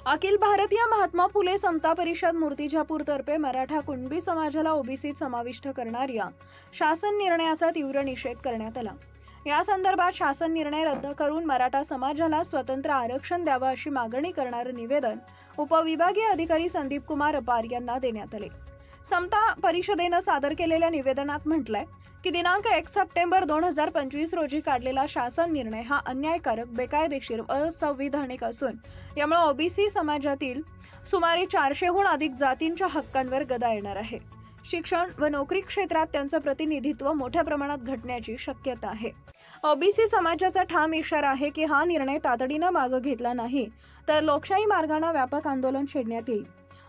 अखिल भारतीय महात्मा फुले समता परिषद मूर्तिजापूरतर्फे मराठा कुणबी समाजाला ओबीसीत समाविष्ट करणाऱ्या शासन निर्णयाचा तीव्र निषेध करण्यात आला। या संदर्भात शासन निर्णय रद्द करून मराठा समाजाला स्वतंत्र आरक्षण द्यावं अशी मागणी करणारे निवेदन उपविभागीय अधिकारी संदीप कुमार अपार यांना देण्यात आले। समता परिषदेने सादर केलेल्या निवेदनात म्हटलंय की दिनांक 1 सप्टेंबर 2025 रोजी काढलेला शासन निर्णय हा अन्यायकारक, बेकायदेशीर व असंविधानिक असून यामुळे ओबीसी समाजातील सुमारे 400हून अधिक जातींच्या हक्कांवर गदा येणार आहे। शिक्षण व नोकरी क्षेत्रात त्यांचं प्रतिनिधित्व मोठ्या प्रमाणात घटण्याची शक्यता आहे। ओबीसी समाजाचा ठाम इशारा आहे की हा निर्णय तातडीने मागे घेतला नाही तर लोकशाही मार्गाने व्यापक आंदोलन छेडण्यात येईल।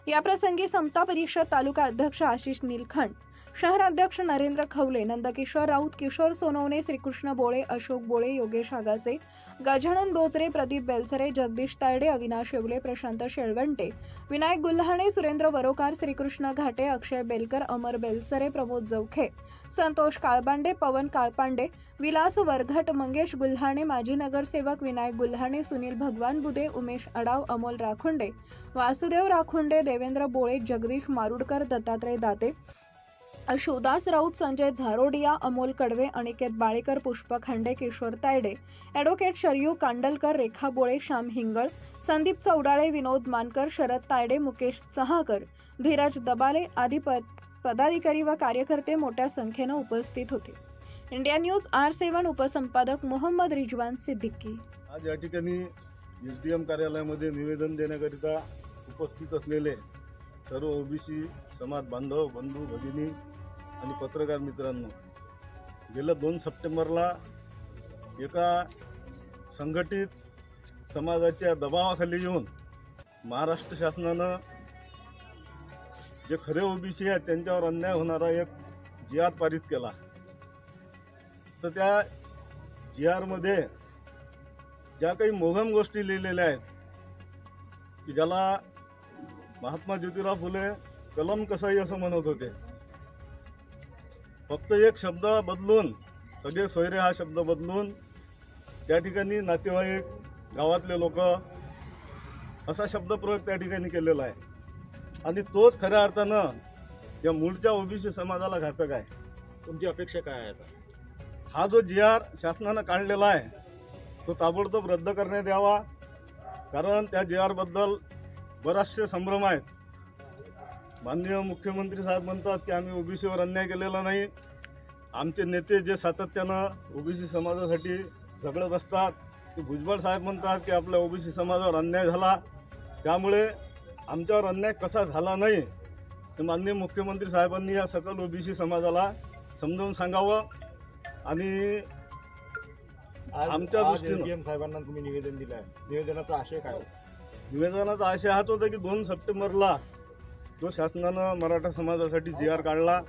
या प्रसंगी समता परिषद तालुका अध्यक्ष आशिष नीलखंड, शहराध्यक्ष नरेंद्र खवले, नंदकिशोर राऊत, किशोर सोनवणे, श्रीकृष्ण बोळे, अशोक बोळे, योगेश आगासे, गजानन बोजरे, प्रदीप बेलसरे, जगदीश तायडे, अविनाश येवले, प्रशांत शेळवंटे, विनायक गुल्हाणे, सुरेंद्र वरोकार, श्रीकृष्ण घाटे, अक्षय बेलकर, अमर बेलसरे, प्रमोद जवखे, संतोष काळबांडे, पवन काळपांडे, विलास वरघट, मंगेश गुल्हाणे, माजी नगरसेवक विनायक गुल्हाणे, सुनील भगवान बुदे, उमेश अडाव, अमोल राखुंडे, वासुदेव राखुंडे, देवेंद्र बोळे, जगदीश मारुडकर, दत्तात्रय दाते, शिवदास राऊत, संजय झारोडिया, अमोल कडवे, अनिकेत बाळेकर, पुष्प खांडे, किशोर तायडे, ॲडव्होकेट शरयू कांडलकर, रेखा बोळे, श्याम हिंगळ, संदीप चौडाळे, विनोद मानकर, शरद तायडे, मुकेश चहाकर, धीरज दबाले आदी पदाधिकारी व कार्यकर्ते मोठ्या संख्येने उपस्थित होते। इंडिया न्यूज R7 उपसंपादक मोहम्मद रिजवान सिद्दीकी। आज या ठिकाणी एसडीएम कार्यालयामध्ये निवेदन देण्याकरिता उपस्थित असलेले सर्व ओबीसी समाज बांधव, बंधू, भगिनी आणि पत्रकार मित्रांनो, गेल्या 2 सप्टेंबरला एका संघटित समाजाच्या दबावाखाली येऊन महाराष्ट्र शासनानं जे खरे ओबीसी आहेत त्यांच्यावर अन्याय होणारा एक जी.आर. पारित केला। तर त्या जी.आर.मध्ये ज्या काही मोघम गोष्टी लिहिलेल्या आहेत की ज्याला महात्मा ज्योतिराव फुले कलम कसाई असं म्हणत होते, फक्त एक शब्द बदलून, सगळे सोयरे हा शब्द बदलून त्या ठिकाणी नातेवाईक, गावातले लोक असा शब्दप्रयोग त्या ठिकाणी केलेला आहे आणि तोच खऱ्या अर्थानं या मूळच्या ओबीसी समाजाला घातक आहे। तुमची अपेक्षा काय आहे? हा जो जी.आर. शासनानं काढलेला आहे तो ताबडतोब रद्द करण्यात यावा, कारण त्या जी.आर. बद्दल बराचसे संभ्रम आहेत। माननीय मुख्यमंत्री साहेब म्हणतात की आम्ही ओबीसीवर अन्याय केलेला नाही। आमचे नेते जे सातत्यानं ओबीसी समाजासाठी झगडत असतात ते भुजबळ साहेब म्हणतात की आपल्या ओबीसी समाजावर अन्याय झाला, त्यामुळे आमच्यावर अन्याय कसा झाला नाही ते माननीय मुख्यमंत्री साहेबांनी या सकल ओबीसी समाजाला समजावून सांगावं। आणि आमच्या दृष्टीने साहेबांना तुम्ही निवेदन दिलं आहे, निवेदनाचा आशय काय? निवेदनाचा आशय हाच होता की 2 सप्टेंबरला जो शासनानं मराठा समाजासाठी जी.आर. काढला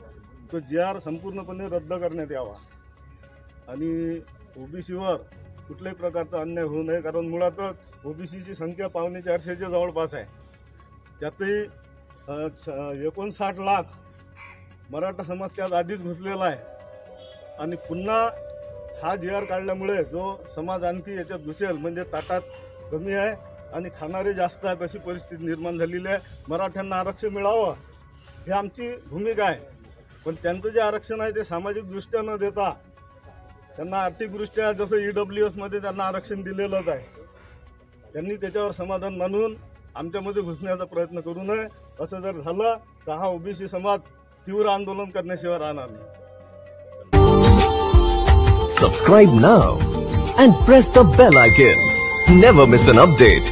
तो जी.आर. संपूर्णपणे रद्द करण्यात यावा आणि ओबीसीवर कुठल्याही प्रकारचा अन्याय होऊ नये, कारण मुळातच ओबीसीची संख्या 450च्या जवळपास आहे। त्यातही 59 लाख मराठा समाज त्यात आधीच घुसलेला आहे आणि पुन्हा हा जी.आर. काढल्यामुळे जो समाज आणखी याच्यात घुसेल, म्हणजे ताटात कमी आहे आणि खाणारे जास्त आहेत अशी परिस्थिती निर्माण झालेली आहे। मराठ्यांना आरक्षण मिळावं ही आमची भूमिका आहे, पण त्यांचं जे आरक्षण आहे ते सामाजिकदृष्ट्या न देता त्यांना आर्थिकदृष्ट्या जसं EWSमध्ये त्यांना आरक्षण दिलेलंच आहे, त्यांनी त्याच्यावर समाधान मानून आमच्यामध्ये घुसण्याचा प्रयत्न करू नये। असं जर झालं तर हा ओबीसी समाज तीव्र आंदोलन करण्याशिवाय राहणार नाही। Subscribe now and press the bell icon. Never miss an update.